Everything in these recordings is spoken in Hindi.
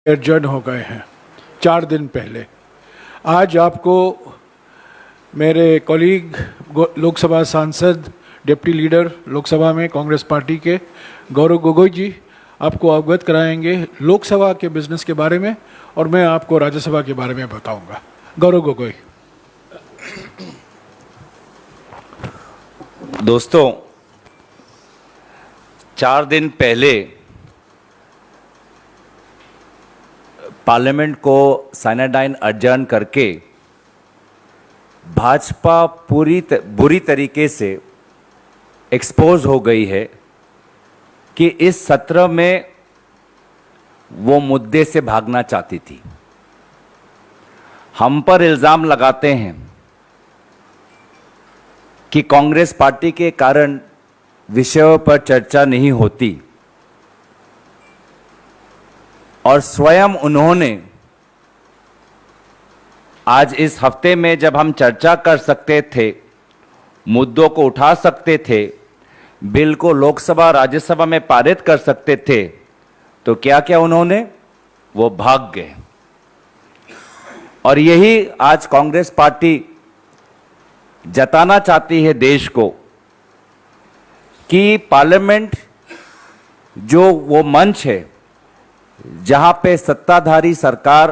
एडजर्न हो गए हैं 4 दिन पहले। आज आपको मेरे कॉलीग लोकसभा सांसद डिप्टी लीडर लोकसभा में कांग्रेस पार्टी के गौरव गोगोई जी आपको अवगत कराएंगे लोकसभा के बिजनेस के बारे में, और मैं आपको राज्यसभा के बारे में बताऊंगा। गौरव गोगोई। दोस्तों, 4 दिन पहले पार्लियामेंट को साइनाडाइन अडजर्न करके भाजपा बुरी तरीके से एक्सपोज हो गई है कि इस सत्र में वो मुद्दे से भागना चाहती थी। हम पर इल्ज़ाम लगाते हैं कि कांग्रेस पार्टी के कारण विषयों पर चर्चा नहीं होती, और स्वयं उन्होंने आज इस हफ्ते में जब हम चर्चा कर सकते थे, मुद्दों को उठा सकते थे, बिल को लोकसभा राज्यसभा में पारित कर सकते थे, तो क्या क्या उन्होंने वो भाग गए। और यही आज कांग्रेस पार्टी जताना चाहती है देश को कि पार्लियामेंट जो वो मंच है जहां पे सत्ताधारी सरकार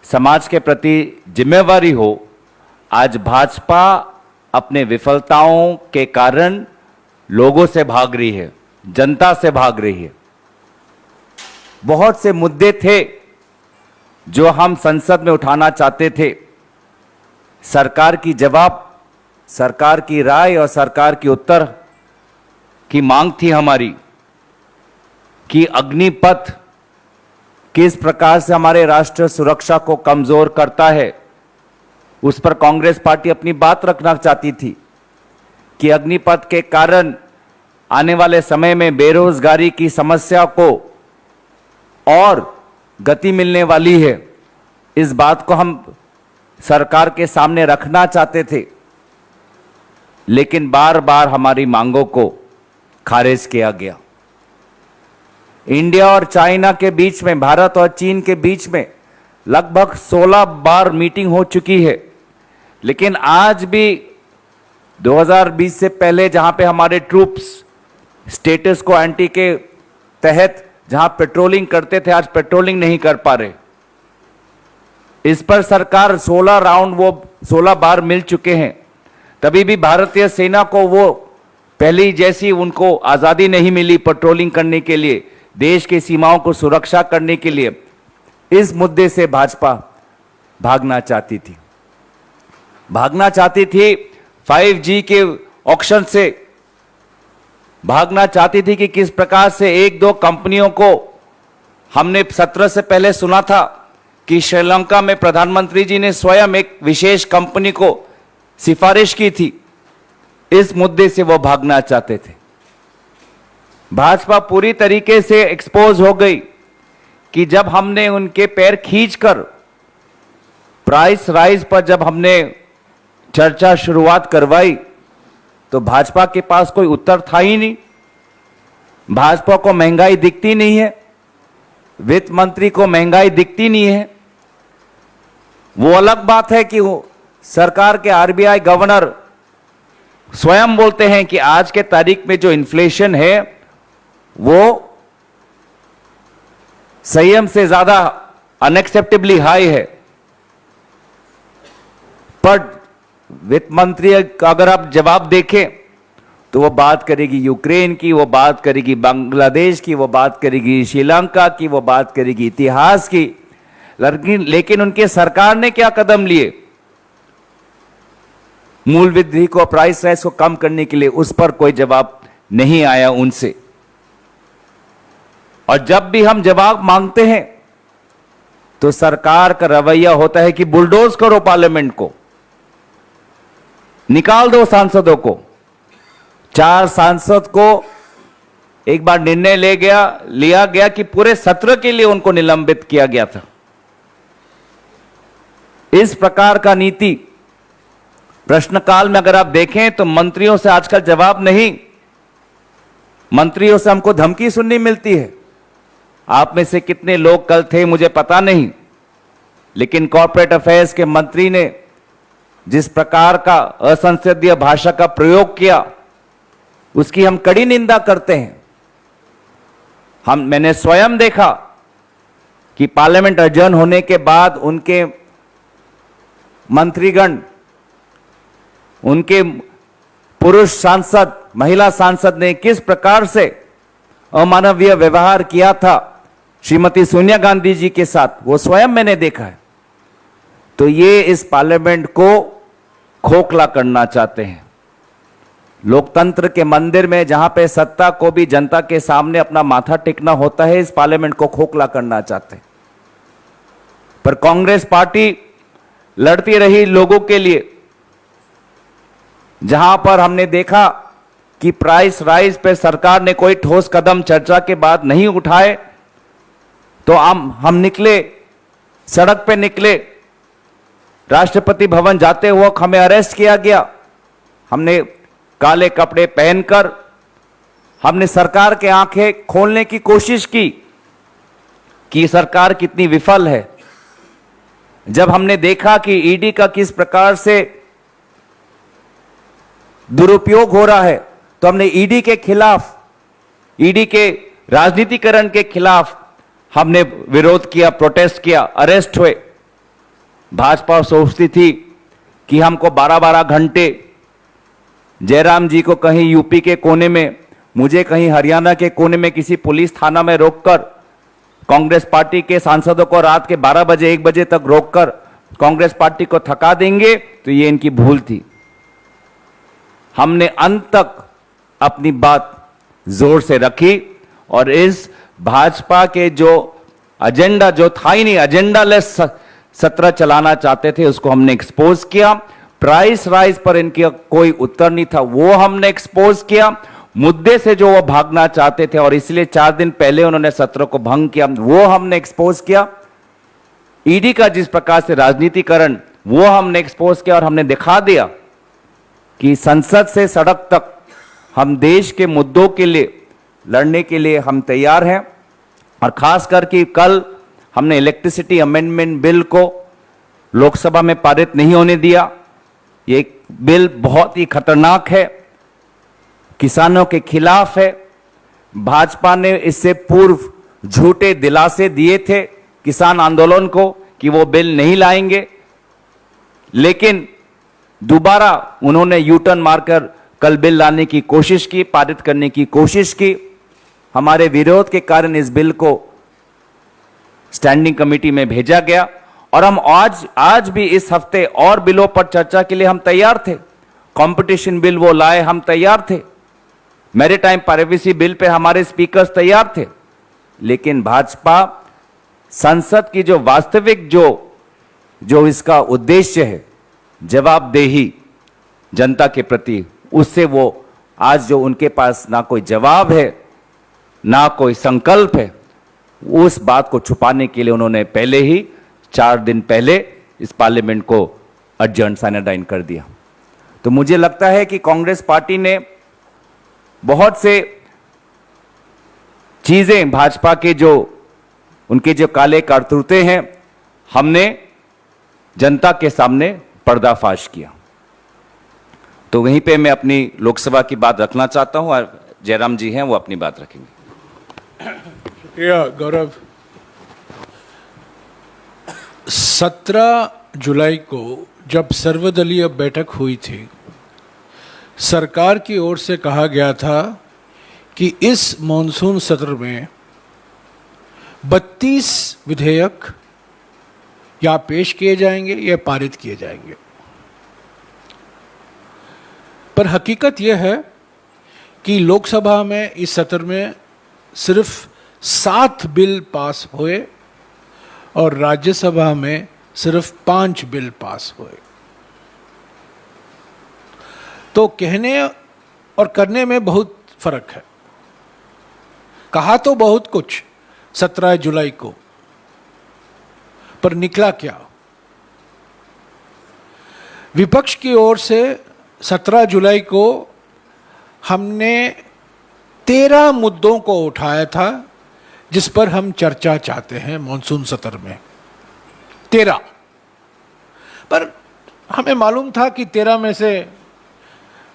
समाज के प्रति जिम्मेवारी हो, आज भाजपा अपने विफलताओं के कारण लोगों से भाग रही है, जनता से भाग रही है। बहुत से मुद्दे थे जो हम संसद में उठाना चाहते थे। सरकार की जवाब, सरकार की राय और सरकार की उत्तर की मांग थी हमारी कि अग्निपथ किस प्रकार से हमारे राष्ट्र सुरक्षा को कमजोर करता है, उस पर कांग्रेस पार्टी अपनी बात रखना चाहती थी कि अग्निपथ के कारण आने वाले समय में बेरोजगारी की समस्या को और गति मिलने वाली है। इस बात को हम सरकार के सामने रखना चाहते थे, लेकिन बार बार हमारी मांगों को खारिज किया गया। इंडिया और चाइना के बीच में, भारत और चीन के बीच में लगभग 16 बार मीटिंग हो चुकी है, लेकिन आज भी 2020 से पहले जहां पे हमारे ट्रूप्स स्टेटस को एंटी के तहत जहां पेट्रोलिंग करते थे, आज पेट्रोलिंग नहीं कर पा रहे। इस पर सरकार 16 राउंड वो 16 बार मिल चुके हैं, तभी भी भारतीय सेना को वो पहली जैसी उनको आजादी नहीं मिली पेट्रोलिंग करने के लिए, देश की सीमाओं को सुरक्षा करने के लिए। इस मुद्दे से भाजपा भागना चाहती थी, 5G के ऑक्शन से भागना चाहती थी कि किस प्रकार से एक दो कंपनियों को हमने सत्र से पहले सुना था कि श्रीलंका में प्रधानमंत्री जी ने स्वयं एक विशेष कंपनी को सिफारिश की थी। इस मुद्दे से वो भागना चाहते थे। भाजपा पूरी तरीके से एक्सपोज हो गई कि जब हमने उनके पैर खींचकर प्राइस राइज पर जब हमने चर्चा शुरुआत करवाई, तो भाजपा के पास कोई उत्तर था ही नहीं। भाजपा को महंगाई दिखती नहीं है, वित्त मंत्री को महंगाई दिखती नहीं है। वो अलग बात है कि सरकार के आरबीआई गवर्नर स्वयं बोलते हैं कि आज के तारीख में जो इन्फ्लेशन है वो संयम से ज्यादा अनएक्सेप्टेबली हाई है। पर वित्त मंत्री का अगर आप जवाब देखें तो वो बात करेगी यूक्रेन की, वो बात करेगी बांग्लादेश की, वो बात करेगी श्रीलंका की, वो बात करेगी इतिहास की। लेकिन उनके सरकार ने क्या कदम लिए मूल्य वृद्धि को, प्राइस राइज को कम करने के लिए, उस पर कोई जवाब नहीं आया उनसे। और जब भी हम जवाब मांगते हैं तो सरकार का रवैया होता है कि बुलडोज करो पार्लियामेंट को, निकाल दो सांसदों को। 4 सांसद को एक बार निर्णय लिया गया कि पूरे सत्र के लिए उनको निलंबित किया गया था। इस प्रकार का नीति प्रश्नकाल में अगर आप देखें तो मंत्रियों से आजकल जवाब नहीं, मंत्रियों से हमको धमकी सुननी मिलती है आप में से कितने लोग कल थे मुझे पता नहीं, लेकिन कॉर्पोरेट अफेयर्स के मंत्री ने जिस प्रकार का असंसदीय भाषा का प्रयोग किया उसकी हम कड़ी निंदा करते हैं। मैंने स्वयं देखा कि पार्लियामेंट अडजर्न होने के बाद उनके मंत्रीगण, उनके पुरुष सांसद, महिला सांसद ने किस प्रकार से अमानवीय व्यवहार किया था श्रीमती सोनिया गांधी जी के साथ, वो स्वयं मैंने देखा है। तो ये इस पार्लियामेंट को खोखला करना चाहते हैं। लोकतंत्र के मंदिर में जहां पे सत्ता को भी जनता के सामने अपना माथा टेकना होता है, इस पार्लियामेंट को खोखला करना चाहते हैं। पर कांग्रेस पार्टी लड़ती रही लोगों के लिए। जहां पर हमने देखा कि प्राइस राइज पे सरकार ने कोई ठोस कदम चर्चा के बाद नहीं उठाए, तो हम निकले, सड़क पे निकले। राष्ट्रपति भवन जाते वक्त हमें अरेस्ट किया गया। हमने काले कपड़े पहनकर हमने सरकार के आंखें खोलने की कोशिश की कि सरकार कितनी विफल है। जब हमने देखा कि ईडी का किस प्रकार से दुरुपयोग हो रहा है, तो हमने ईडी के खिलाफ, ईडी के राजनीतिकरण के खिलाफ हमने विरोध किया, प्रोटेस्ट किया, अरेस्ट हुए। भाजपा सोचती थी कि हमको 12-12 घंटे, जयराम जी को कहीं यूपी के कोने में, मुझे कहीं हरियाणा के कोने में किसी पुलिस थाना में रोककर, कांग्रेस पार्टी के सांसदों को रात के 12 बजे 1 बजे तक रोककर कांग्रेस पार्टी को थका देंगे, तो ये इनकी भूल थी। हमने अंत तक अपनी बात जोर से रखी और इस भाजपा के जो एजेंडा, जो था ही नहीं, एजेंडा लेस सत्र चलाना चाहते थे, उसको हमने एक्सपोज किया। प्राइस राइज पर इनका कोई उत्तर नहीं था, वो हमने एक्सपोज किया। मुद्दे से जो वो भागना चाहते थे और इसलिए 4 दिन पहले उन्होंने सत्र को भंग किया, वो हमने एक्सपोज किया। ईडी का जिस प्रकार से राजनीतिकरण, वो हमने एक्सपोज किया और हमने दिखा दिया कि संसद से सड़क तक हम देश के मुद्दों के लिए लड़ने के लिए हम तैयार हैं। और खास करके कल हमने इलेक्ट्रिसिटी अमेंडमेंट बिल को लोकसभा में पारित नहीं होने दिया। ये बिल बहुत ही खतरनाक है, किसानों के खिलाफ है। भाजपा ने इससे पूर्व झूठे दिलासे दिए थे किसान आंदोलन को कि वो बिल नहीं लाएंगे, लेकिन दोबारा उन्होंने यू टर्न मारकर कल बिल लाने की कोशिश की, पारित करने की कोशिश की। हमारे विरोध के कारण इस बिल को स्टैंडिंग कमेटी में भेजा गया और हम आज भी इस हफ्ते और बिलों पर चर्चा के लिए हम तैयार थे। कंपटीशन बिल वो लाए, हम तैयार थे। मैरीटाइम प्राइवेसी बिल पे हमारे स्पीकर्स तैयार थे। लेकिन भाजपा संसद की जो वास्तविक जो इसका उद्देश्य है, जवाबदेही जनता के प्रति, उससे वो आज जो उनके पास ना कोई जवाब है ना कोई संकल्प है, उस बात को छुपाने के लिए उन्होंने पहले ही 4 दिन पहले इस पार्लियामेंट को अडजर्न साइनाडाइन कर दिया। तो मुझे लगता है कि कांग्रेस पार्टी ने बहुत से चीजें, भाजपा के जो उनके जो काले कारतूते हैं, हमने जनता के सामने पर्दाफाश किया। तो वहीं पे मैं अपनी लोकसभा की बात रखना चाहता हूं और जयराम जी हैं वो अपनी बात रखेंगे। शुक्रिया गौरव। 17 जुलाई को जब सर्वदलीय बैठक हुई थी, सरकार की ओर से कहा गया था कि इस मॉनसून सत्र में 32 विधेयक या पेश किए जाएंगे या पारित किए जाएंगे। पर हकीकत यह है कि लोकसभा में इस सत्र में सिर्फ 7 बिल पास हुए और राज्यसभा में सिर्फ 5 बिल पास हुए। तो कहने और करने में बहुत फर्क है। कहा तो बहुत कुछ 17 जुलाई को, पर निकला क्या? विपक्ष की ओर से 17 जुलाई को हमने 13 मुद्दों को उठाया था जिस पर हम चर्चा चाहते हैं मॉनसून सत्र में, 13। पर हमें मालूम था कि 13 में से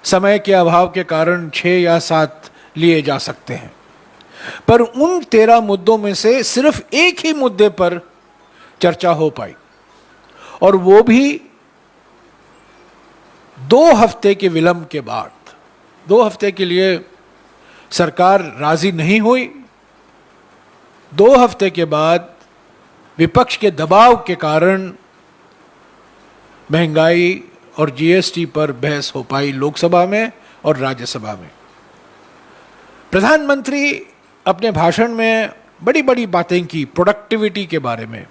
समय के अभाव के कारण 6 या 7 लिए जा सकते हैं, पर उन 13 मुद्दों में से सिर्फ एक ही मुद्दे पर चर्चा हो पाई, और वो भी 2 हफ्ते के विलंब के बाद। 2 हफ्ते के लिए सरकार राजी नहीं हुई। 2 हफ्ते के बाद विपक्ष के दबाव के कारण महंगाई और जीएसटी पर बहस हो पाई लोकसभा में और राज्यसभा में। प्रधानमंत्री अपने भाषण में बड़ी बड़ी बातें की प्रोडक्टिविटी के बारे में,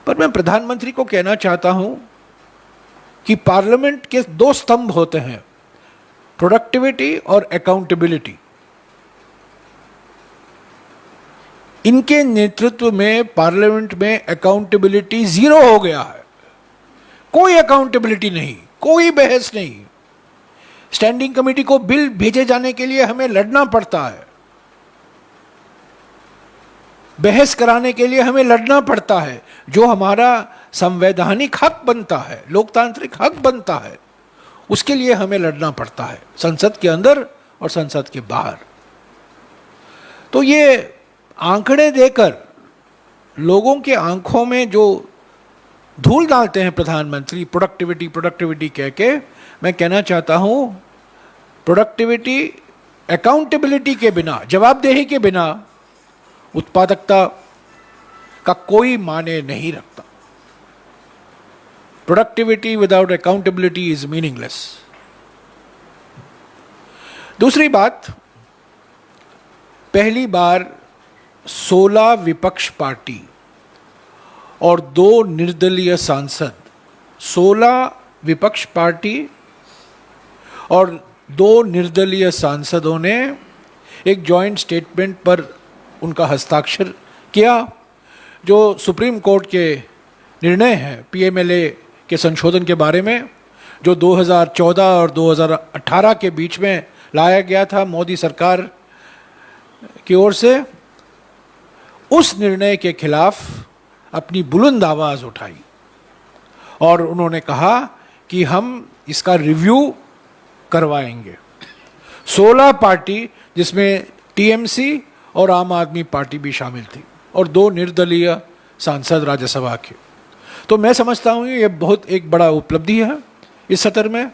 पर मैं प्रधानमंत्री को कहना चाहता हूं कि पार्लियामेंट के 2 स्तंभ होते हैं, प्रोडक्टिविटी और अकाउंटेबिलिटी। इनके नेतृत्व में पार्लियामेंट में अकाउंटेबिलिटी 0 हो गया है। कोई अकाउंटेबिलिटी नहीं, कोई बहस नहीं। स्टैंडिंग कमेटी को बिल भेजे जाने के लिए हमें लड़ना पड़ता है, बहस कराने के लिए हमें लड़ना पड़ता है। जो हमारा संवैधानिक हक बनता है, लोकतांत्रिक हक बनता है, उसके लिए हमें लड़ना पड़ता है, संसद के अंदर और संसद के बाहर। तो ये आंकड़े देकर लोगों के आंखों में जो धूल डालते हैं प्रधानमंत्री, प्रोडक्टिविटी प्रोडक्टिविटी कह के, मैं कहना चाहता हूं प्रोडक्टिविटी अकाउंटेबिलिटी के बिना, जवाबदेही के बिना उत्पादकता का कोई माने नहीं रखता। Productivity without accountability is meaningless. दूसरी बात, पहली बार 16 विपक्ष पार्टी और 2 निर्दलीय सांसद, 16 विपक्ष पार्टी और 2 निर्दलीय सांसदों ने एक जॉइंट स्टेटमेंट पर उनका हस्ताक्षर किया, जो सुप्रीम कोर्ट के निर्णय है पीएमएलए के संशोधन के बारे में, जो 2014 और 2018 के बीच में लाया गया था मोदी सरकार की ओर से। उस निर्णय के खिलाफ अपनी बुलंद आवाज उठाई और उन्होंने कहा कि हम इसका रिव्यू करवाएंगे। 16 पार्टी, जिसमें टीएमसी और आम आदमी पार्टी भी शामिल थी, और 2 निर्दलीय सांसद राज्यसभा के। तो मैं समझता हूँ ये बहुत एक बड़ा उपलब्धि है इस सत्र में,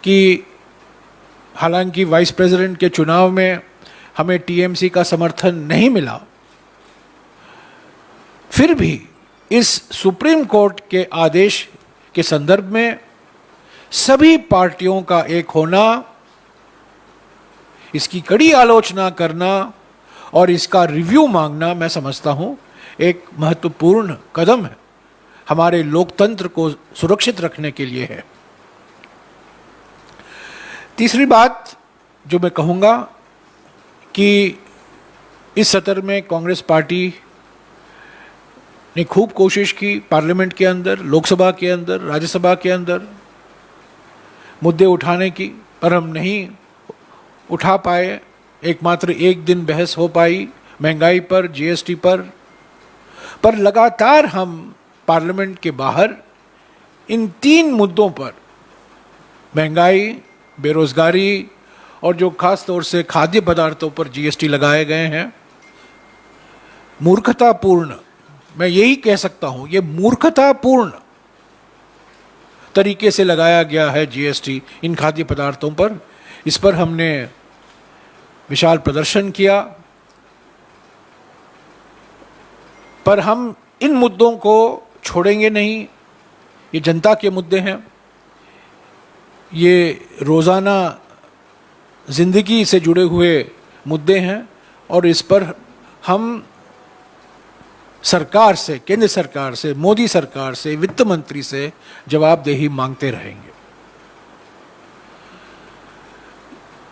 कि हालांकि वाइस प्रेसिडेंट के चुनाव में हमें टीएमसी का समर्थन नहीं मिला, फिर भी इस सुप्रीम कोर्ट के आदेश के संदर्भ में सभी पार्टियों का एक होना, इसकी कड़ी आलोचना करना और इसका रिव्यू मांगना, मैं समझता हूं एक महत्वपूर्ण कदम है, हमारे लोकतंत्र को सुरक्षित रखने के लिए है। तीसरी बात जो मैं कहूंगा कि इस सत्र में कांग्रेस पार्टी ने खूब कोशिश की पार्लियामेंट के अंदर, लोकसभा के अंदर, राज्यसभा के अंदर मुद्दे उठाने की, पर हम नहीं उठा पाए। एकमात्र एक दिन बहस हो पाई महंगाई पर, जीएसटी पर लगातार हम पार्लियामेंट के बाहर इन 3 मुद्दों पर, महंगाई, बेरोजगारी और जो खास तौर से खाद्य पदार्थों पर जीएसटी लगाए गए हैं, मूर्खतापूर्ण, मैं यही कह सकता हूं, ये मूर्खतापूर्ण तरीके से लगाया गया है जीएसटी इन खाद्य पदार्थों पर। इस पर हमने विशाल प्रदर्शन किया, पर हम इन मुद्दों को छोड़ेंगे नहीं। ये जनता के मुद्दे हैं, ये रोज़ाना जिंदगी से जुड़े हुए मुद्दे हैं, और इस पर हम सरकार से, केंद्र सरकार से, मोदी सरकार से, वित्त मंत्री से जवाबदेही मांगते रहेंगे।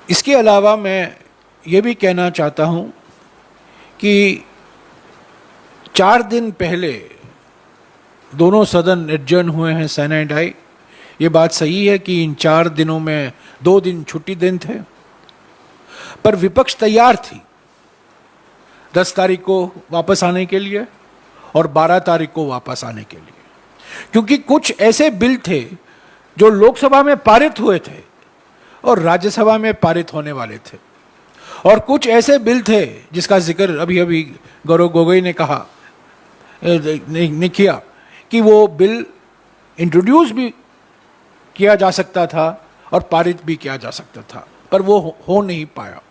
इसके अलावा मैं ये भी कहना चाहता हूं कि 4 दिन पहले दोनों सदन एडजर्न हुए हैं, सेनेट आई। ये बात सही है कि इन 4 दिनों में 2 दिन छुट्टी दिन थे, पर विपक्ष तैयार थी 10 तारीख को वापस आने के लिए और 12 तारीख को वापस आने के लिए, क्योंकि कुछ ऐसे बिल थे जो लोकसभा में पारित हुए थे और राज्यसभा में पारित होने वाले थे, और कुछ ऐसे बिल थे जिसका जिक्र अभी अभी गौरव गोगोई ने कहा ने किया कि वो बिल इंट्रोड्यूस भी किया जा सकता था और पारित भी किया जा सकता था, पर वो हो नहीं पाया।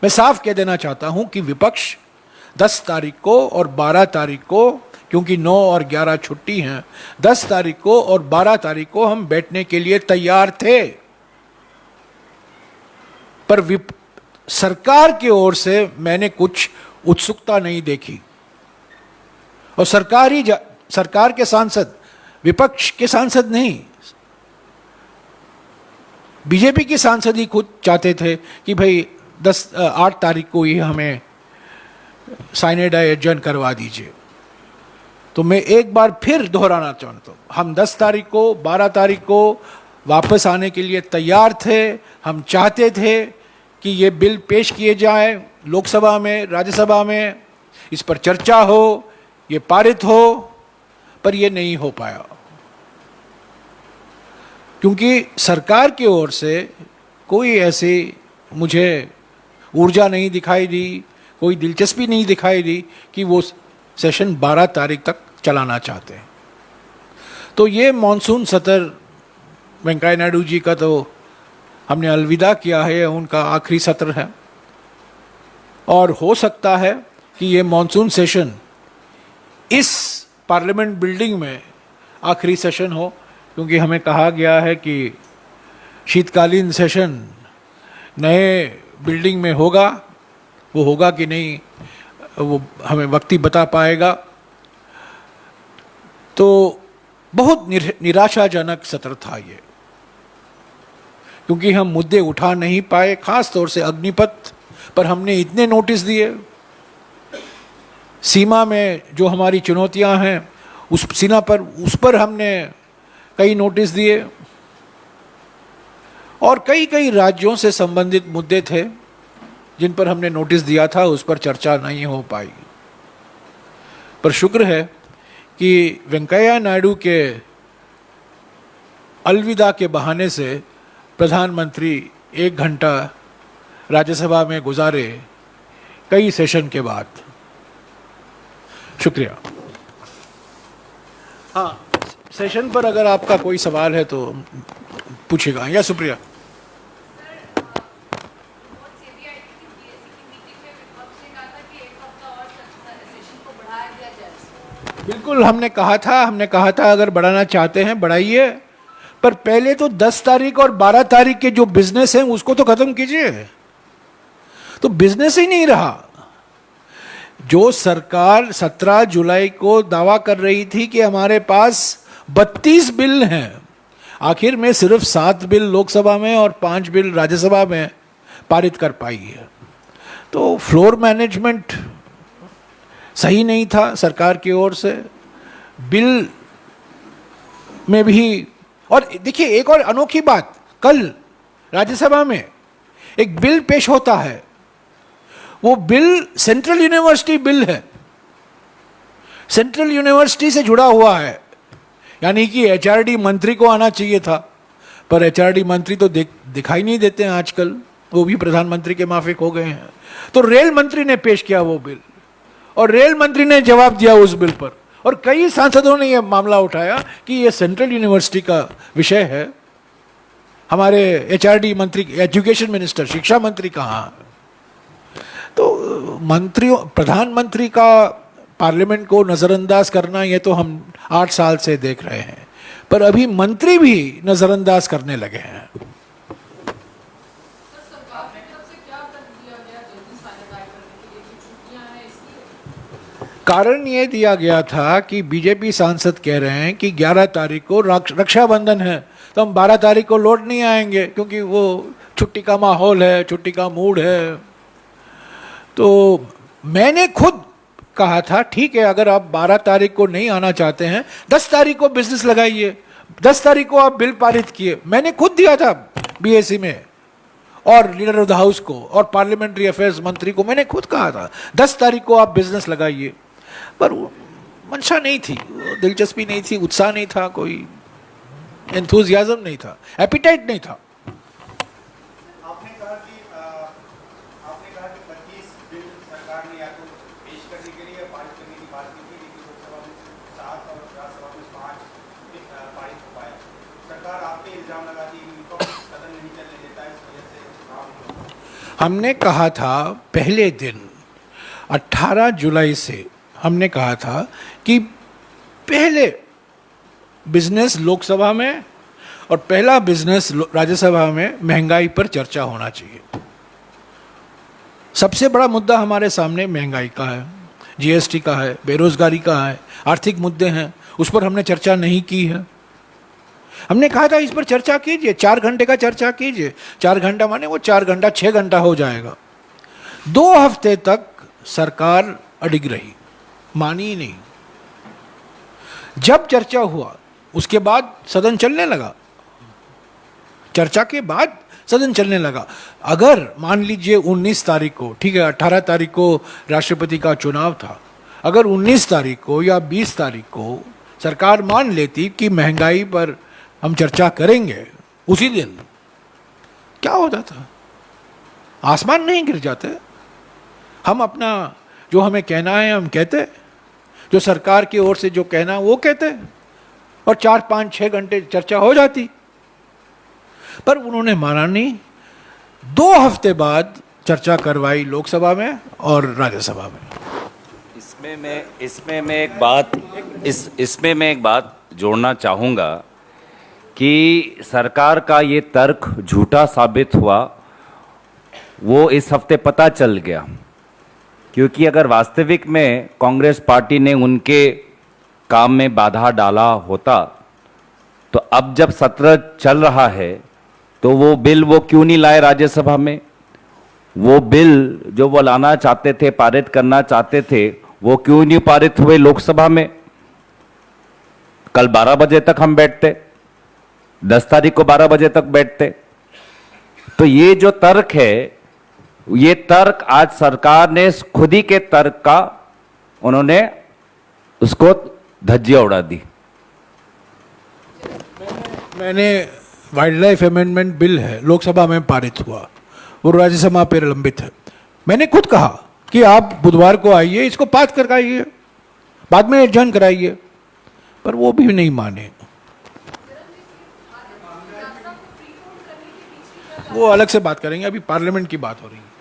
मैं साफ कह देना चाहता हूं कि विपक्ष 10 तारीख को और 12 तारीख को, क्योंकि 9 और 11 छुट्टी हैं, 10 तारीख को और 12 तारीख को हम बैठने के लिए तैयार थे, पर सरकार की ओर से मैंने कुछ उत्सुकता नहीं देखी। और सरकार के सांसद, विपक्ष के सांसद नहीं, बीजेपी के सांसद ही खुद चाहते थे कि भाई 8 तारीख को ही हमें साइनेड एडजर्न करवा दीजिए। तो मैं एक बार फिर दोहराना चाहता हूँ, हम 10 तारीख को 12 तारीख को वापस आने के लिए तैयार थे। हम चाहते थे कि ये बिल पेश किए जाए लोकसभा में, राज्यसभा में, इस पर चर्चा हो, ये पारित हो, पर ये नहीं हो पाया, क्योंकि सरकार की ओर से कोई ऐसी मुझे ऊर्जा नहीं दिखाई दी, कोई दिलचस्पी नहीं दिखाई दी कि वो सेशन 12 तारीख तक चलाना चाहते हैं। तो ये मॉनसून सत्र वेंकैया नायडू जी का तो हमने अलविदा किया है, उनका आखिरी सत्र है, और हो सकता है कि ये मॉनसून सेशन इस पार्लियामेंट बिल्डिंग में आखिरी सेशन हो, क्योंकि हमें कहा गया है कि शीतकालीन सेशन नए बिल्डिंग में होगा। वो होगा कि नहीं वो हमें वक्त ही बता पाएगा। तो बहुत निराशाजनक सत्र था ये, क्योंकि हम मुद्दे उठा नहीं पाए, खास तौर से अग्निपथ पर हमने इतने नोटिस दिए, सीमा में जो हमारी चुनौतियां हैं उस पर हमने कई नोटिस दिए, और कई राज्यों से संबंधित मुद्दे थे जिन पर हमने नोटिस दिया था, उस पर चर्चा नहीं हो पाई। पर शुक्र है कि वेंकैया नायडू के अलविदा के बहाने से प्रधानमंत्री 1 घंटा राज्यसभा में गुजारे कई सेशन के बाद। शुक्रिया। हाँ, सेशन पर अगर आपका कोई सवाल है तो पूछेगा। या सुप्रिया। बिल्कुल, हमने कहा था अगर बढ़ाना चाहते हैं बढ़ाइए, पर पहले तो 10 तारीख और 12 तारीख के जो बिजनेस हैं उसको तो खत्म कीजिए। तो बिजनेस ही नहीं रहा। जो सरकार 17 जुलाई को दावा कर रही थी कि हमारे पास 32 बिल हैं, आखिर में सिर्फ 7 बिल लोकसभा में और 5 बिल राज्यसभा में पारित कर पाई है। तो फ्लोर मैनेजमेंट सही नहीं था सरकार की ओर से, बिल में भी। और देखिए एक और अनोखी बात, कल राज्यसभा में एक बिल पेश होता है, वो बिल सेंट्रल यूनिवर्सिटी बिल है, सेंट्रल यूनिवर्सिटी से जुड़ा हुआ है, यानी कि एचआरडी मंत्री को आना चाहिए था, पर एचआरडी मंत्री तो दिखाई नहीं देते हैं आजकल, वो भी प्रधानमंत्री के माफिक हो गए हैं। तो रेल मंत्री ने पेश किया वो बिल, और रेल मंत्री ने जवाब दिया उस बिल पर, और कई सांसदों ने यह मामला उठाया कि यह सेंट्रल यूनिवर्सिटी का विषय है, हमारे एचआरडी मंत्री, एजुकेशन मिनिस्टर, शिक्षा मंत्री कहाँ। तो मंत्रियों, प्रधानमंत्री का पार्लियामेंट को नजरअंदाज करना, ये तो हम 8 साल से देख रहे हैं, पर अभी मंत्री भी नजरअंदाज करने लगे हैं। कारण ये दिया गया था कि बीजेपी सांसद कह रहे हैं कि 11 तारीख को रक्षाबंधन है, तो हम 12 तारीख को लौट नहीं आएंगे, क्योंकि वो छुट्टी का माहौल है, छुट्टी का मूड है। तो मैंने खुद कहा था ठीक है, अगर आप 12 तारीख को नहीं आना चाहते हैं, 10 तारीख को बिजनेस लगाइए, 10 तारीख को आप बिल पारित किए। मैंने खुद दिया था बीएससी में, और लीडर ऑफ द हाउस को और पार्लियामेंट्री अफेयर्स मंत्री को मैंने खुद कहा था 10 तारीख को आप बिजनेस लगाइए, पर मंशा नहीं थी, दिलचस्पी नहीं थी, उत्साह नहीं था, कोई एंथुजियाज्म नहीं था, एपिटाइट नहीं था। आपने कहा कि 25 बिल सरकार ने या तो पेश करने के लिए या पारित करने की बात की थी, लेकिन लोकसभा में 7 और राज्यसभा में 5 पारित हो पाया। सरकार आप पे इल्जाम लगाती है कि विपक्ष सदन नहीं चलने देता है, इस वजह से काम नहीं होता। हमने कहा था पहले दिन 18 जुलाई से हमने कहा था कि पहले बिजनेस लोकसभा में और पहला बिजनेस राज्यसभा में महंगाई पर चर्चा होना चाहिए। सबसे बड़ा मुद्दा हमारे सामने महंगाई का है, जीएसटी का है, बेरोजगारी का है, आर्थिक मुद्दे हैं, उस पर हमने चर्चा नहीं की है। हमने कहा था इस पर चर्चा कीजिए, 4 घंटे का चर्चा कीजिए। 4 घंटा माने वो 4 घंटा 6 घंटा हो जाएगा। 2 हफ्ते तक सरकार अडिग रही, मानी ही नहीं। जब चर्चा हुआ उसके बाद सदन चलने लगा, चर्चा के बाद सदन चलने लगा। अगर मान लीजिए 19 तारीख को, ठीक है 18 तारीख को राष्ट्रपति का चुनाव था, अगर 19 तारीख को या 20 तारीख को सरकार मान लेती कि महंगाई पर हम चर्चा करेंगे उसी दिन, क्या होता था? आसमान नहीं गिर जाते। हम अपना जो हमें कहना है हम कहते, जो सरकार की ओर से जो कहना वो कहते, और 4, 5, 6 घंटे चर्चा हो जाती। पर उन्होंने माना नहीं। 2 हफ्ते बाद चर्चा करवाई लोकसभा में और राज्यसभा में। इसमें मैं एक बात जोड़ना चाहूँगा कि सरकार का ये तर्क झूठा साबित हुआ, वो इस हफ्ते पता चल गया। क्योंकि अगर वास्तविक में कांग्रेस पार्टी ने उनके काम में बाधा डाला होता तो अब जब सत्र चल रहा है तो वो बिल वो क्यों नहीं लाए राज्यसभा में? वो बिल जो वो लाना चाहते थे, पारित करना चाहते थे, वो क्यों नहीं पारित हुए लोकसभा में? कल 12 बजे तक हम बैठते, 10 तारीख को 12 बजे तक बैठते। तो ये जो तर्क है, ये तर्क आज सरकार ने खुद ही के तर्क का उन्होंने उसको धज्जियां उड़ा दी। मैंने वाइल्ड लाइफ अमेंडमेंट बिल है, लोकसभा में पारित हुआ, वो राज्यसभा पर लंबित है। मैंने खुद कहा कि आप बुधवार को आइए, इसको पास करवाइए, बाद में एडजर्न कराइए, पर वो भी नहीं माने। वो अलग से बात करेंगे, अभी पार्लियामेंट की बात हो रही है,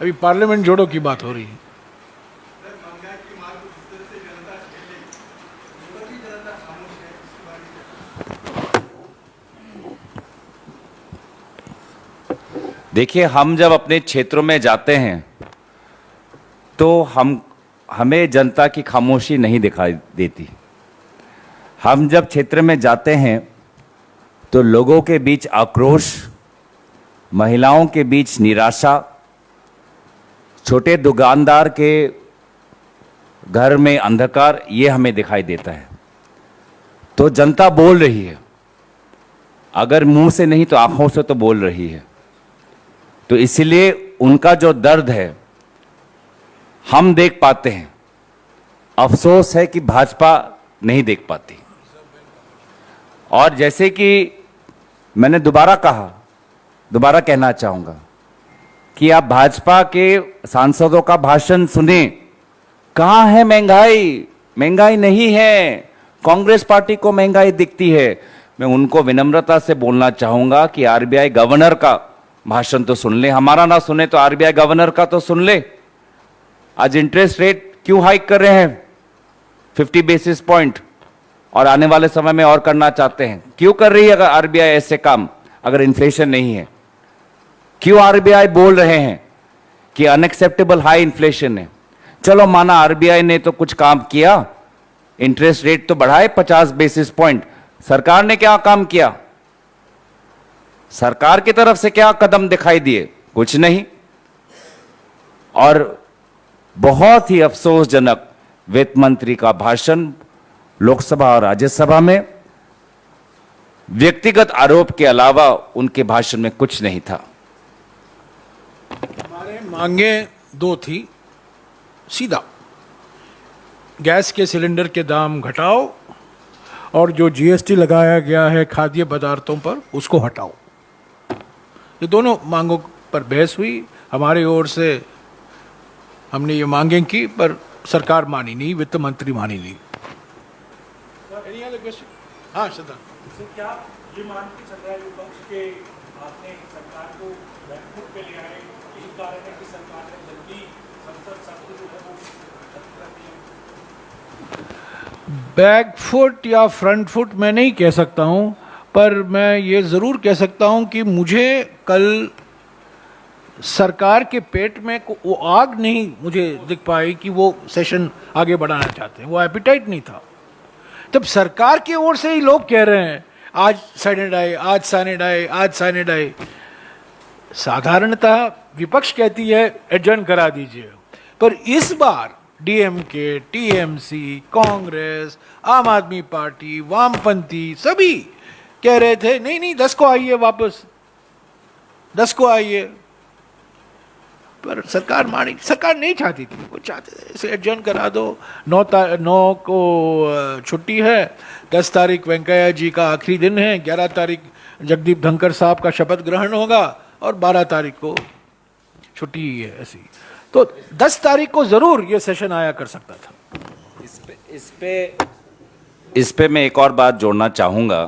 अभी पार्लियामेंट जोड़ो की बात हो रही है। देखिए, हम जब अपने क्षेत्रों में जाते हैं तो हमें जनता की खामोशी नहीं दिखाई देती। हम जब क्षेत्र में जाते हैं तो लोगों के बीच आक्रोश, महिलाओं के बीच निराशा, छोटे दुकानदार के घर में अंधकार, ये हमें दिखाई देता है। तो जनता बोल रही है, अगर मुंह से नहीं तो आंखों से तो बोल रही है। तो इसलिए उनका जो दर्द है हम देख पाते हैं। अफसोस है कि भाजपा नहीं देख पाती। और जैसे कि मैंने दोबारा कहना चाहूंगा कि आप भाजपा के सांसदों का भाषण सुने, कहां है महंगाई? महंगाई नहीं है, कांग्रेस पार्टी को महंगाई दिखती है। मैं उनको विनम्रता से बोलना चाहूंगा कि आरबीआई गवर्नर का भाषण तो सुन ले, हमारा ना सुने तो आरबीआई गवर्नर का तो सुन ले। आज इंटरेस्ट रेट क्यों हाइक कर रहे हैं 50 बेसिस पॉइंट, और आने वाले समय में और करना चाहते हैं? क्यों कर रही है अगर आरबीआई ऐसे काम, अगर इन्फ्लेशन नहीं है? क्यों आरबीआई बोल रहे हैं कि अनएक्सेप्टेबल हाई इन्फ्लेशन है? चलो माना आरबीआई ने तो कुछ काम किया, इंटरेस्ट रेट तो बढ़ाए 50 बेसिस पॉइंट। सरकार ने क्या काम किया? सरकार की तरफ से क्या कदम दिखाई दिए? कुछ नहीं। और बहुत ही अफसोसजनक वित्त मंत्री का भाषण लोकसभा और राज्यसभा में व्यक्तिगत आरोप के अलावा उनके भाषण में कुछ नहीं था। मांगे दो थी, सीधा गैस के सिलेंडर के दाम घटाओ और जो जीएसटी लगाया गया है खाद्य पदार्थों पर उसको हटाओ। ये दोनों मांगों पर बहस हुई। हमारी ओर से हमने ये मांगें की पर सरकार मानी नहीं, वित्त मंत्री मानी नहीं। हाँ श्रद्धा, सर, क्या ये मान के चल रहा है विपक्ष के आपने सरकार को बैकफुट पे ले आए, यही कारण है कि सरकार ने जल्दी संसद सत्र जो है वो रद्द कर दिया? बैकफुट या फ्रंट फुट मैं नहीं कह सकता हूं, पर मैं ये ज़रूर कह सकता हूं कि मुझे कल सरकार के पेट में वो आग नहीं मुझे दिख पाई कि वो सेशन आगे बढ़ाना चाहते हैं, वो एपिटाइट नहीं था। तब सरकार की ओर से ही लोग कह रहे हैं आज साइनेड आए, आज साइनेड आए, आज साइनेड आए। साधारणतः विपक्ष कहती है एडजर्न करा दीजिए, पर इस बार डीएमके, टीएमसी, कांग्रेस, आम आदमी पार्टी, वामपंथी सभी कह रहे थे नहीं नहीं 10 को आइए, वापस 10 को आइए। पर सरकार मानी, सरकार नहीं चाहती थी, वो चाहते थे इसे एडजर्न करा दो। 9 को छुट्टी है, 10 तारीख वेंकैया जी का आखिरी दिन है, 11 तारीख जगदीप धनखड़ साहब का शपथ ग्रहण होगा और 12 तारीख को छुट्टी ही है ऐसी। तो 10 तारीख को जरूर ये सेशन आया कर सकता था। इस पे मैं एक और बात जोड़ना चाहूंगा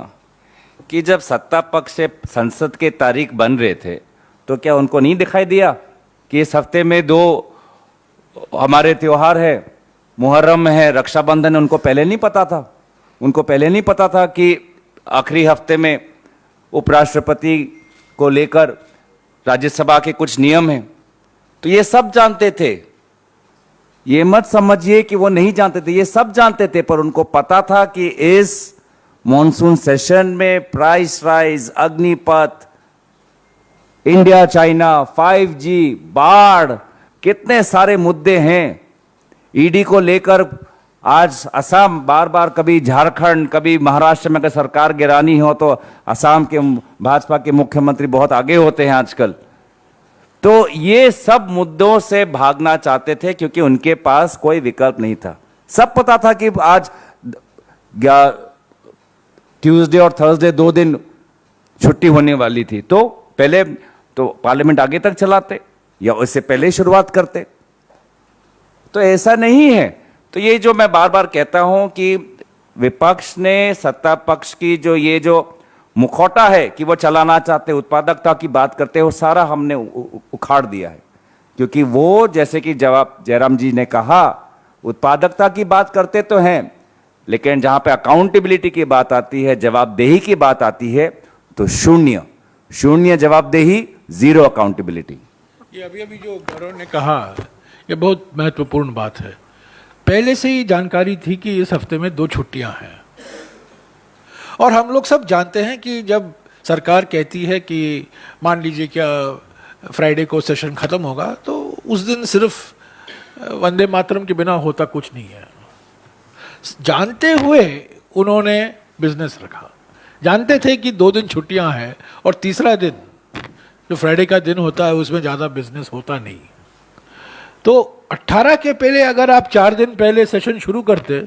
कि जब सत्ता पक्ष से संसद के तारीख बन रहे थे तो क्या उनको नहीं दिखाई दिया कि इस हफ्ते में 2 हमारे त्योहार है, मुहर्रम है, रक्षाबंधन है? उनको पहले नहीं पता था? उनको पहले नहीं पता था कि आखिरी हफ्ते में उपराष्ट्रपति को लेकर राज्यसभा के कुछ नियम हैं? तो ये सब जानते थे, ये मत समझिए कि वो नहीं जानते थे, ये सब जानते थे। पर उनको पता था कि इस मॉनसून सेशन में price rise, Agnipath, India China, 5G, बाढ़, कितने सारे मुद्दे हैं। ईडी को लेकर आज असम बार बार, कभी झारखंड, कभी महाराष्ट्र में अगर सरकार गिरानी हो तो असम के भाजपा के मुख्यमंत्री बहुत आगे होते हैं आजकल। तो ये सब मुद्दों से भागना चाहते थे क्योंकि उनके पास कोई विकल्प नहीं था। सब पता था कि आज ट्यूसडे और थर्सडे 2 दिन छुट्टी होने वाली थी, तो पहले तो पार्लियामेंट आगे तक चलाते या उससे पहले शुरुआत करते। तो ऐसा नहीं है। तो ये जो मैं बार बार कहता हूं कि विपक्ष ने सत्ता पक्ष की जो ये जो मुखौटा है कि वो चलाना चाहते, उत्पादकता की बात करते हैं, वो सारा हमने उखाड़ दिया है। क्योंकि वो जैसे कि जवाब जयराम जी ने कहा, उत्पादकता की बात करते तो हैं, लेकिन जहां पे अकाउंटेबिलिटी की बात आती है, जवाबदेही की बात आती है, तो शून्य जवाबदेही, 0 अकाउंटेबिलिटी। ये अभी जो गौरव ने कहा ये बहुत महत्वपूर्ण बात है। पहले से ही जानकारी थी कि इस हफ्ते में 2 छुट्टियां हैं, और हम लोग सब जानते हैं कि जब सरकार कहती है कि मान लीजिए क्या फ्राइडे को सेशन खत्म होगा, तो उस दिन सिर्फ वंदे मातरम के बिना होता कुछ नहीं है। जानते हुए उन्होंने बिजनेस रखा, जानते थे कि 2 दिन छुट्टियां हैं और तीसरा दिन जो फ्राइडे का दिन होता है उसमें ज़्यादा बिजनेस होता नहीं। तो 18 के पहले अगर आप 4 दिन पहले सेशन शुरू करते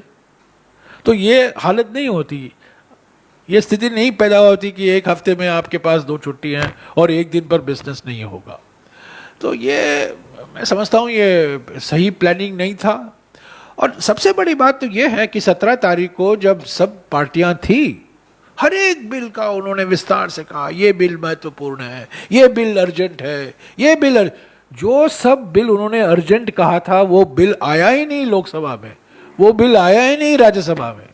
तो ये हालत नहीं होती, ये स्थिति नहीं पैदा होती कि एक हफ्ते में आपके पास 2 छुट्टी हैं और एक दिन पर बिजनेस नहीं होगा। तो ये मैं समझता हूँ ये सही प्लानिंग नहीं था। और सबसे बड़ी बात तो ये है कि 17 तारीख को जब सब पार्टियां थी, हर एक बिल का उन्होंने विस्तार से कहा ये बिल महत्वपूर्ण है, ये बिल अर्जेंट है, ये बिल जो सब बिल उन्होंने अर्जेंट कहा था वो बिल आया ही नहीं लोकसभा में, वो बिल आया ही नहीं राज्यसभा में।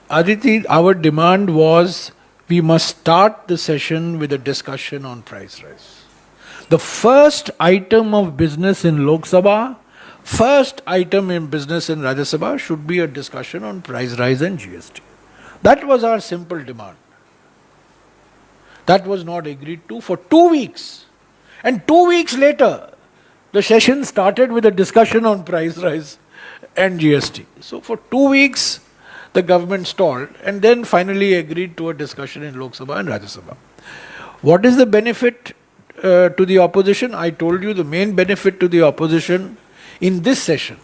Aditi, our demand was we must start the session with a discussion on price rise. The first item of business in Lok Sabha first item in business in Rajya Sabha should be a discussion on price rise and GST. That was our simple demand. That was not agreed to for 2 weeks. And 2 weeks later, the session started with a discussion on price rise and GST. So for 2 weeks, the government stalled and then finally agreed to a discussion in Lok Sabha and Rajya Sabha. What is the benefit to the opposition? I told you the main benefit to the opposition in this session,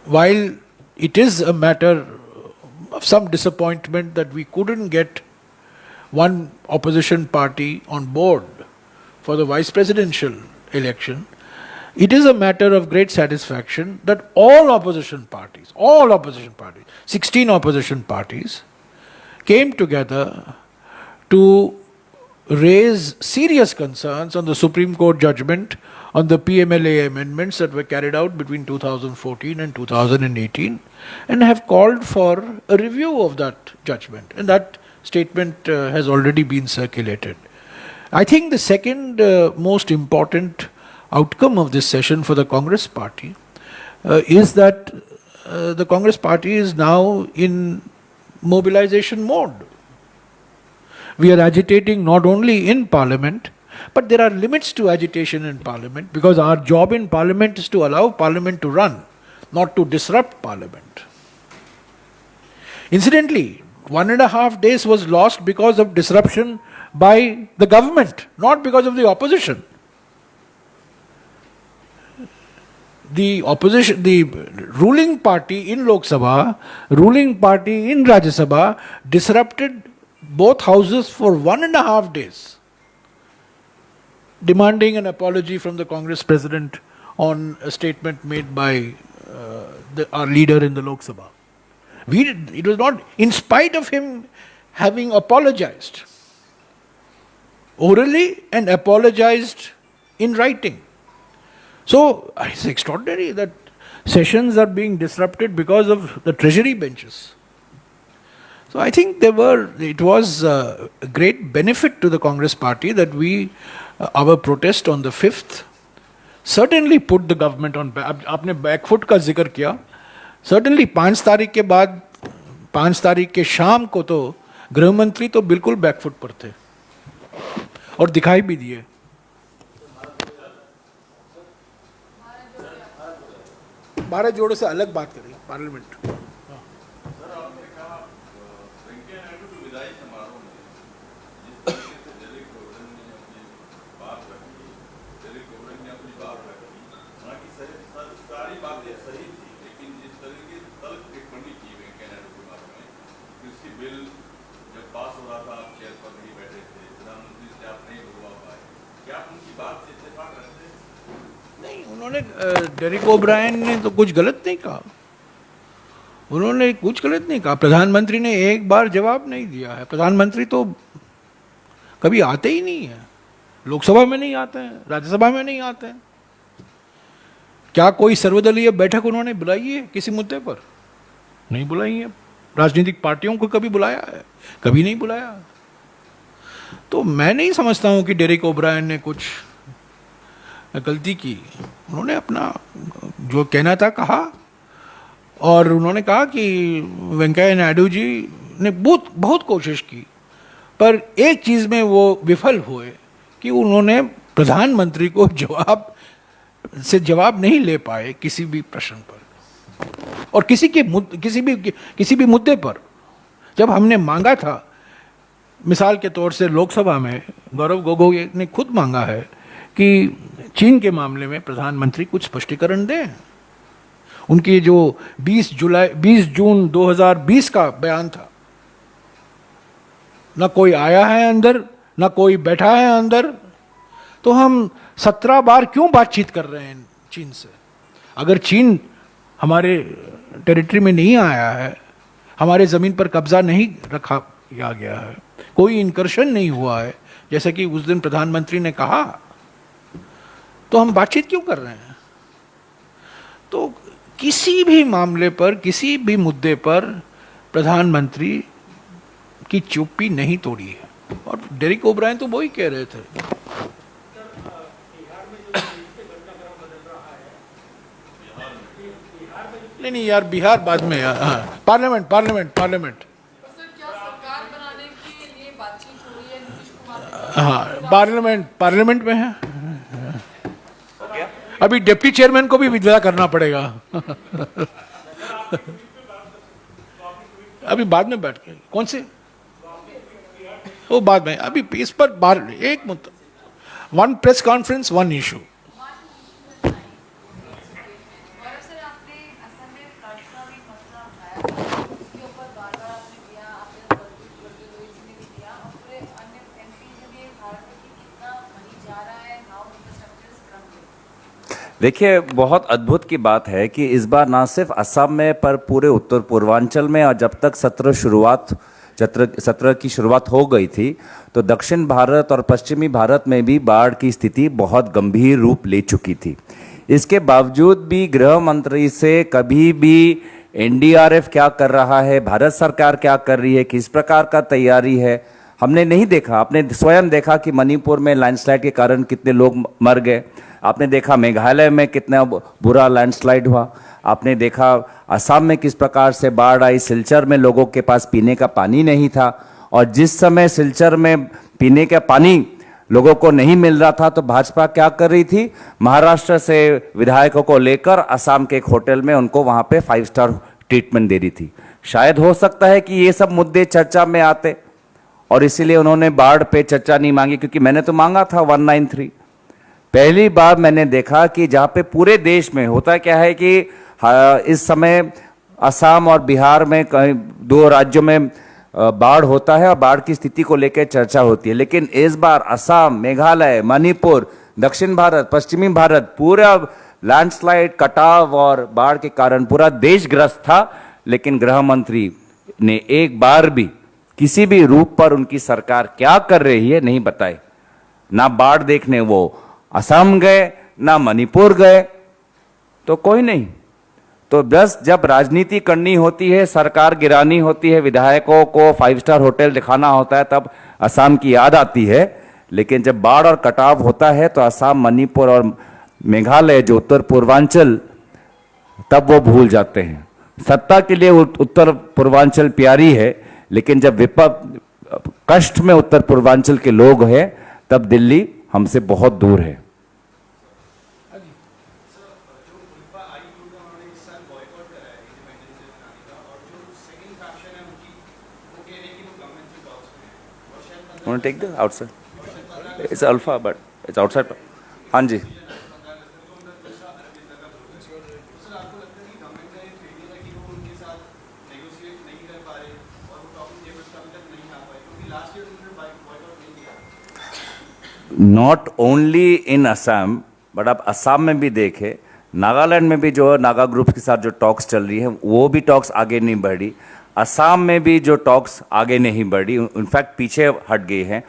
while it is a matter of some disappointment that we couldn't get one opposition party on board for the vice presidential election, it is a matter of great satisfaction that all opposition parties, 16 opposition parties, came together to raise serious concerns on the Supreme Court judgment on the PMLA amendments that were carried out between 2014 and 2018 and have called for a review of that judgment. And that statement has already been circulated. I think the second most important outcome of this session for the Congress party is that the Congress party is now in mobilization mode. We are agitating not only in Parliament, but there are limits to agitation in Parliament because our job in Parliament is to allow Parliament to run, not to disrupt Parliament. Incidentally, 1.5 days was lost because of disruption by the government, not because of the opposition. The opposition, the ruling party in Lok Sabha, ruling party in Rajya Sabha disrupted both houses for 1.5 days, demanding an apology from the Congress president on a statement made by our leader in the Lok Sabha. It was not, in spite of him having apologized orally and apologized in writing. So it's extraordinary that sessions are being disrupted because of the treasury benches. So I think it was a great benefit to the Congress party that our protest on the 5th certainly put the government on back. आपने बैकफुट का जिक्र किया. Certainly 5 तारीख के बाद, 5 तारीख के शाम को तो गृह मंत्री तो बिल्कुल बैकफुट पर थे और दिखाई भी दिए. भारत जोड़ो से अलग बात करें पार्लियामेंट. उन्होंने डेरिक ओब्रायन ने तो कुछ गलत नहीं कहा. उन्होंने कुछ गलत नहीं कहा. प्रधानमंत्री ने एक बार जवाब नहीं दिया है. प्रधानमंत्री तो कभी आते ही नहीं है. लोकसभा में नहीं आते हैं, राज्यसभा में नहीं आते हैं. क्या कोई सर्वदलीय बैठक उन्होंने बुलाई है किसी मुद्दे पर? नहीं बुलाई है. राजनीतिक पार्टियों को कभी बुलाया है? कभी नहीं बुलाया. तो मैं नहीं समझता हूं कि डेरिक ओब्रायन ने कुछ गलती की. उन्होंने अपना जो कहना था कहा और उन्होंने कहा कि वेंकैया नायडू जी ने बहुत कोशिश की, पर एक चीज़ में वो विफल हुए कि उन्होंने प्रधानमंत्री को जवाब नहीं ले पाए किसी भी प्रश्न पर और किसी भी मुद्दे पर. जब हमने मांगा था, मिसाल के तौर से लोकसभा में गौरव गोगोई ने खुद मांगा है कि चीन के मामले में प्रधानमंत्री कुछ स्पष्टीकरण दें. उनकी जो 20 जून 2020 का बयान था, ना कोई आया है अंदर, ना कोई बैठा है अंदर. तो हम 17 बार क्यों बातचीत कर रहे हैं चीन से? अगर चीन हमारे टेरिटरी में नहीं आया है, हमारे ज़मीन पर कब्जा नहीं रखा गया है, कोई इनकर्शन नहीं हुआ है, जैसा कि उस दिन प्रधानमंत्री ने कहा, तो हम बातचीत क्यों कर रहे हैं? तो किसी भी मामले पर, किसी भी मुद्दे पर प्रधानमंत्री की चुप्पी नहीं तोड़ी है. और डेरिक ओब्रायन तो वही कह रहे थे. बिहार में जो तेजी से घटनाक्रम बदल रहा है, नहीं यार, बिहार बाद में। हाँ, पार्लियामेंट पार्लियामेंट पार्लियामेंट। सर, क्या सरकार बनाने के लिए बातचीत हो रही है नीतीश कुमार से? हाँ, पार्लियामेंट पार्लियामेंट में है। अभी डिप्टी चेयरमैन को भी विदा करना पड़ेगा। अभी बाद में बैठ के कौन से, वो बाद में। अभी इस पर बार एक मुद्दा, one press conference one issue. और सर, आपने असम में फ्लड का भी मसला उठाया, उसके ऊपर बार-बार आपने दिया, आपने बलबीर लोहित ने भी दिया, और पूरे अन्य एमपी ने भी भारत में कि कितना मनी जा रहा है, हाउ इंफ्रास्ट्रक्चर इज क्रम्बलिंग। देखिए, बहुत अद्भुत की बात है कि इस बार ना सिर्फ असम में पर पूरे उत्तर पूर्वांचल में, और जब तक सत्र की शुरुआत हो गई थी तो दक्षिण भारत और पश्चिमी भारत में भी बाढ़ की स्थिति बहुत गंभीर रूप ले चुकी थी। इसके बावजूद भी गृह मंत्री से कभी भी एनडीआरएफ क्या कर रहा है, भारत सरकार क्या कर रही है, किस प्रकार का तैयारी है, हमने नहीं देखा। आपने स्वयं देखा कि मणिपुर में लैंडस्लाइड के कारण कितने लोग मर गए। आपने देखा मेघालय में कितना बुरा लैंडस्लाइड हुआ। आपने देखा असम में किस प्रकार से बाढ़ आई। सिलचर में लोगों के पास पीने का पानी नहीं था, और जिस समय सिलचर में पीने का पानी लोगों को नहीं मिल रहा था तो भाजपा क्या कर रही थी, महाराष्ट्र से विधायकों को लेकर असम के एक होटल में उनको वहां पे 5 स्टार ट्रीटमेंट दे रही थी। शायद हो सकता है कि ये सब मुद्दे चर्चा में आते, और इसीलिए उन्होंने बाढ़ पे चर्चा नहीं मांगी, क्योंकि मैंने तो मांगा था 193। पहली बार मैंने देखा कि जहाँ पे पूरे देश में होता क्या है कि इस समय असम और बिहार में कहीं 2 राज्यों में बाढ़ होता है और बाढ़ की स्थिति को लेकर चर्चा होती है, लेकिन इस बार असम, मेघालय, मणिपुर, दक्षिण भारत, पश्चिमी भारत पूरा लैंडस्लाइड, कटाव और बाढ़ के कारण पूरा देश ग्रस्त था, लेकिन गृह मंत्री ने एक बार भी किसी भी रूप पर उनकी सरकार क्या कर रही है नहीं बताए। ना बाढ़ देखने वो असम गए, ना मणिपुर गए, तो कोई नहीं। तो बस जब राजनीति करनी होती है, सरकार गिरानी होती है, विधायकों को 5 स्टार होटल दिखाना होता है, तब असम की याद आती है। लेकिन जब बाढ़ और कटाव होता है तो असम, मणिपुर और मेघालय जो उत्तर पूर्वांचल, तब वो भूल जाते हैं। सत्ता के लिए उत्तर पूर्वांचल प्यारी है, लेकिन जब कष्ट में उत्तर पूर्वांचल के लोग हैं तब दिल्ली हमसे बहुत दूर है। Want to take the outside? It's alpha, but it's outside. हाँ जी। Not only in Assam, but आप असम में भी देखें, नागालैंड में भी जो नागा ग्रुप के साथ जो टॉक्स चल रही है वो भी टॉक्स आगे नहीं बढ़ी। असम में भी जो टॉक्स आगे नहीं बढ़ी, इनफैक्ट पीछे हट गए हैं,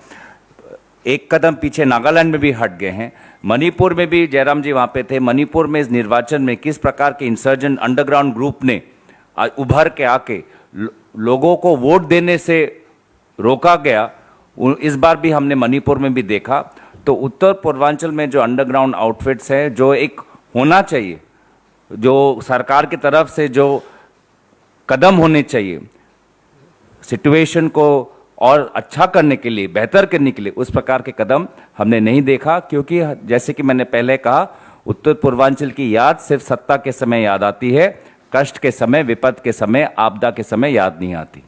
एक कदम पीछे नागालैंड में भी हट गए हैं। मणिपुर में भी जयराम जी वहाँ पे थे। मणिपुर में इस निर्वाचन में किस प्रकार के इंसर्जेंट अंडरग्राउंड ग्रुप ने उभर के आके लोगों को वोट देने से रोका गया, इस बार भी हमने मणिपुर में भी देखा। तो उत्तर पूर्वांचल में जो अंडरग्राउंड आउटफिट्स हैं, जो एक होना चाहिए, जो सरकार की तरफ से जो कदम होने चाहिए सिचुएशन को और अच्छा करने के लिए, बेहतर करने के लिए, उस प्रकार के कदम हमने नहीं देखा। क्योंकि जैसे कि मैंने पहले कहा, उत्तर पूर्वांचल की याद सिर्फ सत्ता के समय याद आती है, कष्ट के समय, विपद के समय, आपदा के समय याद नहीं आती।